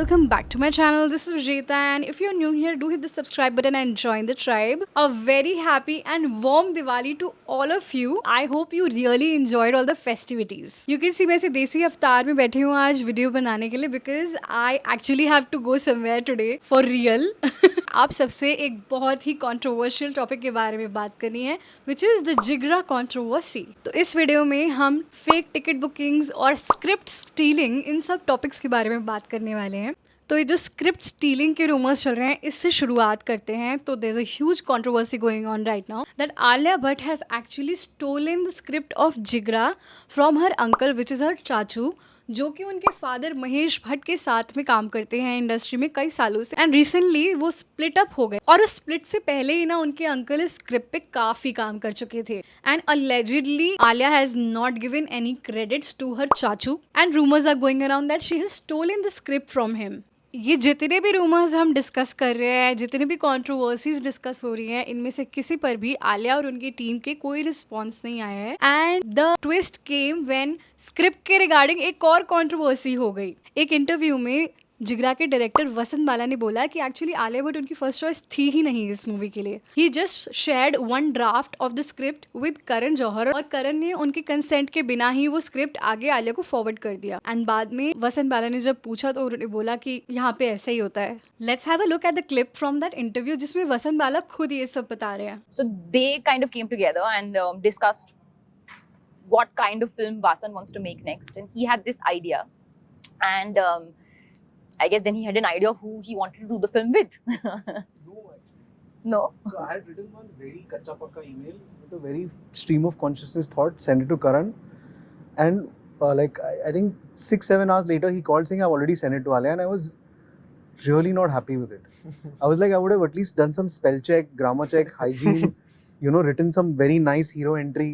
welcome back to my channel. This is Vijeta, and if you're new here, do hit the subscribe button and join the tribe. A very happy and warm Diwali to all of you. I hope you really enjoyed all the festivities. You can see मैं ऐसे देसी अवतार में बैठी हूँ आज video बनाने के लिए because I actually have to go somewhere today for real. आप सबसे एक बहुत ही कंट्रोवर्शियल टॉपिक के बारे में बात करनी है विच इज़ द जिगरा कंट्रोवर्सी. तो इस वीडियो में हम फेक टिकट बुकिंग्स और स्क्रिप्ट स्टीलिंग इन सब टॉपिक्स के बारे में बात करने वाले हैं. तो ये जो स्क्रिप्ट स्टीलिंग के रूमर्स चल रहे हैं इससे शुरुआत करते हैं. तो there is a huge controversy going on right now that Alia Bhatt has actually stolen the script of Jigra from her uncle which is her chachu, जो कि उनके फादर महेश भट्ट के साथ में काम करते हैं इंडस्ट्री में कई सालों से. एंड रिसेंटली वो स्प्लिट अप हो गए और उस स्प्लिट से पहले ही ना उनके अंकल इस स्क्रिप्ट पे काफी काम कर चुके थे. And allegedly Alia has not given any credits to her chachu and rumours are going around that she has stolen the script from him. ये जितने भी रूमर्स हम डिस्कस कर रहे हैं, जितने भी कंट्रोवर्सीज डिस्कस हो रही हैं, इनमें से किसी पर भी आलिया और उनकी टीम के कोई रिस्पॉन्स नहीं आया है. And the twist came when script के रिगार्डिंग एक और कंट्रोवर्सी हो गई. एक इंटरव्यू में जिगरा के डायरेक्टर वसंत बाला ने बोला कि एक्चुअली आलिया भट्ट उनकी फर्स्ट चॉइस थी ही नहीं इस मूवी के लिए. He just shared one draft of the script with Karan Johar और करण ने उनके कंसेंट के बिना ही वो स्क्रिप्ट आगे आलिया को फॉरवर्ड कर दिया. एंड बाद में वसंत बाला ने जब पूछा तो उन्होंने बोला कि यहाँ पे ऐसा ही होता है. Let's have a look at the clip from that interview जिसमें वसंत बाला खुद ये सब बता रहे हैं. So they kind of came together and discussed what kind of film Vasan wants to make next, and he had this idea, and I guess then he had an idea of who he wanted to do the film with. No, actually. No. So I had written one very kacha pakka email with a very stream of consciousness thought, sent it to Karan, and I think 6-7 hours later he called saying I've already sent it to Alia, and I was really not happy with it. I was like, I would have at least done some spell check, grammar check, hygiene, written some very nice hero entry.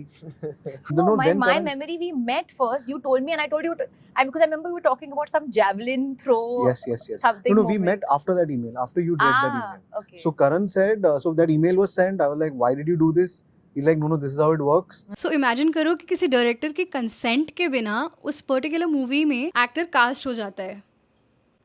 No, my memory, we met first. You told me, and I told you, because I remember we were talking about some javelin throw. Yes. Something. No, we met after that email, after you read that email. Okay. So Karan said, so that email was sent. I was like, why did you do this? He's like, no, this is how it works. So imagine करो कि किसी director के consent के बिना उस particular movie में actor cast हो जाता है.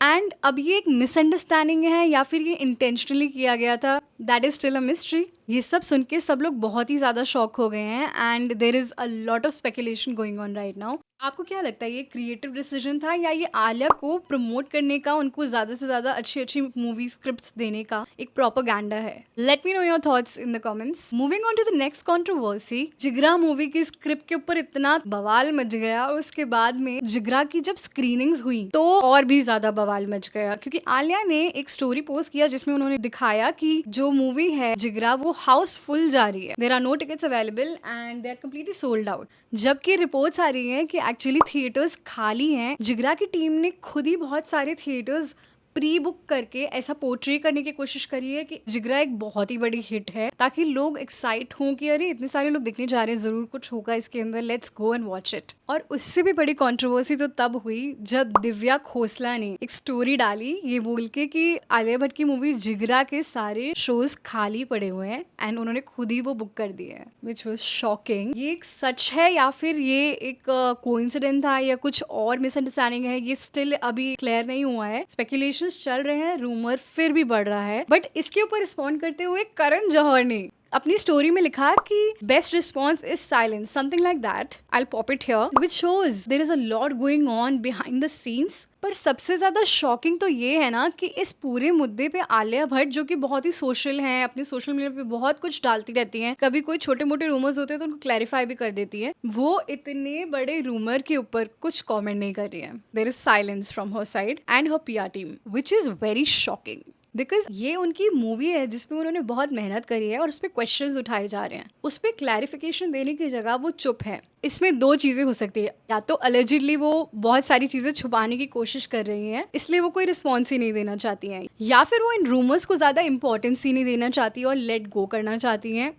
एंड अब ये एक मिसअंडरस्टैंडिंग है या फिर ये इंटेंशनली किया गया था, that is still a mystery. ये सब सुन के सब लोग बहुत ही ज़्यादा शॉक हो गए हैं and there is a lot of speculation going on right now. आपको क्या लगता है ये क्रिएटिव डिसीजन था या ये आलिया को प्रमोट करने का, उनको ज़्यादा से ज़्यादा अच्छी अच्छी मूवी स्क्रिप्ट्स देने का एक प्रोपेगेंडा है? Let me know your thoughts in the comments. Moving on to the next controversy, Jigra movie की स्क्रिप्ट के ऊपर इतना बवाल मच गया. उसके बाद में जिगरा की जब स्क्रीनिंग्स हुई तो और भी ज़्यादा बवाल मच गया क्योंकि आलिया ने एक स्टोरी पोस्ट किया जिसमें उन्होंने दिखाया कि जो मूवी है जिगरा वो हाउसफुल जा रही है. There are no tickets available and they are completely sold out. जबकि रिपोर्ट्स आ रही हैं कि एक्चुअली थिएटर्स खाली हैं. जिगरा की टीम ने खुद ही बहुत सारे थिएटर्स प्री बुक करके ऐसा पोर्ट्रे करने की कोशिश करी है कि जिगरा एक बहुत ही बड़ी हिट है, ताकि लोग एक्साइट हों कि अरे इतने सारे लोग देखने जा रहे हैं, ज़रूर कुछ होगा इसके अंदर, let's go and watch it. और उससे भी बड़ी कंट्रोवर्सी तो तब हुई जब दिव्या खोसला ने एक स्टोरी डाली ये बोल के कि आलिया भट्ट की मूवी जिगरा के सारे शोज खाली पड़े हुए हैं एंड उन्होंने खुद ही वो बुक कर दिए हैं, विच वॉज शॉकिंग. ये एक सच है या फिर ये एक कोइंसिडेंट था या कुछ और मिसअंडरस्टैंडिंग है, ये स्टिल अभी क्लियर नहीं हुआ है. स्पेकुलेशन चल रहे हैं, रूमर फिर भी बढ़ रहा है. बट इसके ऊपर रिस्पॉन्ड करते हुए करण जौहर ने अपनी स्टोरी में लिखा कि best response is silence, something like that. I will pop it here, which shows there is a lot going on behind the scenes. पर सबसे ज़्यादा शॉकिंग तो ये है ना कि इस पूरे मुद्दे पे आलिया भट्ट, जो कि बहुत ही सोशल हैं, अपने सोशल मीडिया पे बहुत कुछ डालती रहती हैं, कभी कोई छोटे मोटे रूमर्स होते हैं तो उनको क्लैरिफाई भी कर देती है, वो इतने बड़े रूमर के ऊपर कुछ कमेंट नहीं कर रही है. देयर इज साइलेंस फ्रॉम हर साइड एंड हर PR team, which is very shocking because ये उनकी मूवी है जिसपे उन्होंने बहुत मेहनत करी है और उस पर क्वेश्चंस उठाए जा रहे हैं. उस पर क्लैरिफिकेशन देने की जगह वो चुप है. इसमें दो चीज़ें हो सकती है, या तो अलेजिडली वो बहुत सारी चीज़ें छुपाने की कोशिश कर रही हैं इसलिए वो कोई रिस्पॉन्स ही नहीं देना चाहती हैं, या फिर वो इन रूमर्स को ज़्यादा इंपॉर्टेंस ही नहीं देना चाहती और लेट गो करना चाहती हैं.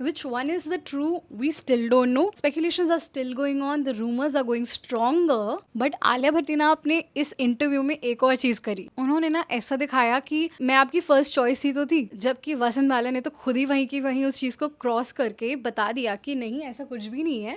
Which one is the true? We still don't know. Speculations are still going on. The rumors are going stronger. But Alia Bhatt ने अपने इस इंटरव्यू में एक और चीज़ करी. उन्होंने ना ऐसा दिखाया कि मैं आपकी फर्स्ट चॉइस ही तो थी, जबकि वसंत बाला ने तो खुद ही वहीं की वहीं उस चीज़ को क्रॉस करके बता दिया कि नहीं, ऐसा कुछ भी नहीं है.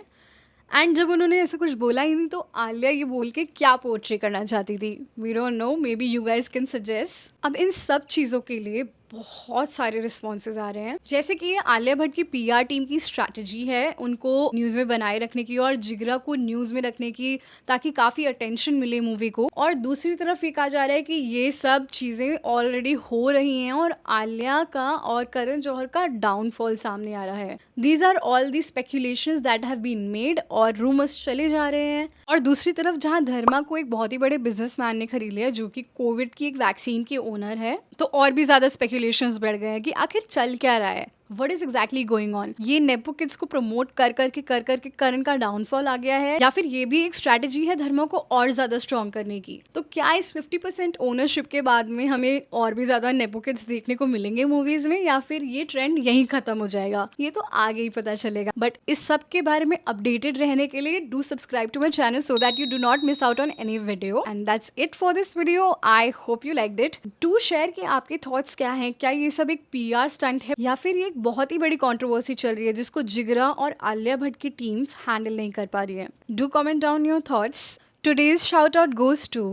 एंड जब उन्होंने ऐसा कुछ बोला ही नहीं तो आलिया ये बोल के क्या पोर्ट्रे करना चाहती थी, we don't know, maybe you guys can suggest. अब इन सब चीज़ों के लिए बहुत सारे रिस्पॉन्सेज आ रहे हैं, जैसे कि ये आलिया भट्ट की पीआर टीम की स्ट्रैटेजी है उनको न्यूज़ में बनाए रखने की और जिगरा को न्यूज़ में रखने की, ताकि काफ़ी अटेंशन मिले मूवी को। और दूसरी तरफ ये कहा जा रहा है कि ये सब चीज़ें ऑलरेडी हो रही हैं और आलिया का और करण जौहर का डाउनफॉल सामने आ रहा है। These are all the speculations that have been made और रूमर्स चले जा रहे हैं। और दूसरी तरफ जहाँ धर्मा को एक बहुत ही बड़े बिजनेसमैन ने खरीद लिया जो कि कोविड की एक वैक्सीन के ओनर है, तो और भी ज़्यादा स्पेक्यूलेशंस बढ़ गए हैं कि आखिर चल क्या रहा है, what is exactly going on. ये नेपो किड्स को प्रमोट कर करके करण का डाउनफॉल आ गया है, या फिर ये भी एक स्ट्रैटेजी है धर्मा को और ज्यादा स्ट्रॉन्ग करने की। तो क्या इस 50% ओनरशिप के बाद में हमें और भी ज्यादा नेपो किड्स देखने को मिलेंगे मूवीज में, या फिर ये ट्रेंड यहीं खत्म हो जाएगा, ये तो आगे ही पता चलेगा। बट इस सब के बारे में अपडेटेड रहने के लिए do subscribe to my channel so that you do not miss out on any video. And that's it for this video. I hope you like it. Do share कि आपके थॉट्स क्या हैं, क्या ये सब एक पीआर स्टंट है या फिर ये एक बहुत ही बड़ी कंट्रोवर्सी चल रही है जिसको जिगरा और आलिया भट्ट की टीम्स हैंडल नहीं कर पा रही है। Do comment down your thoughts. Today's shout out goes to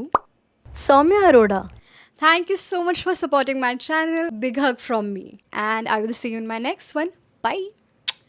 Saumya Arora. Thank you so much for supporting my channel. Big hug from me. And I will see you in my next one. Bye.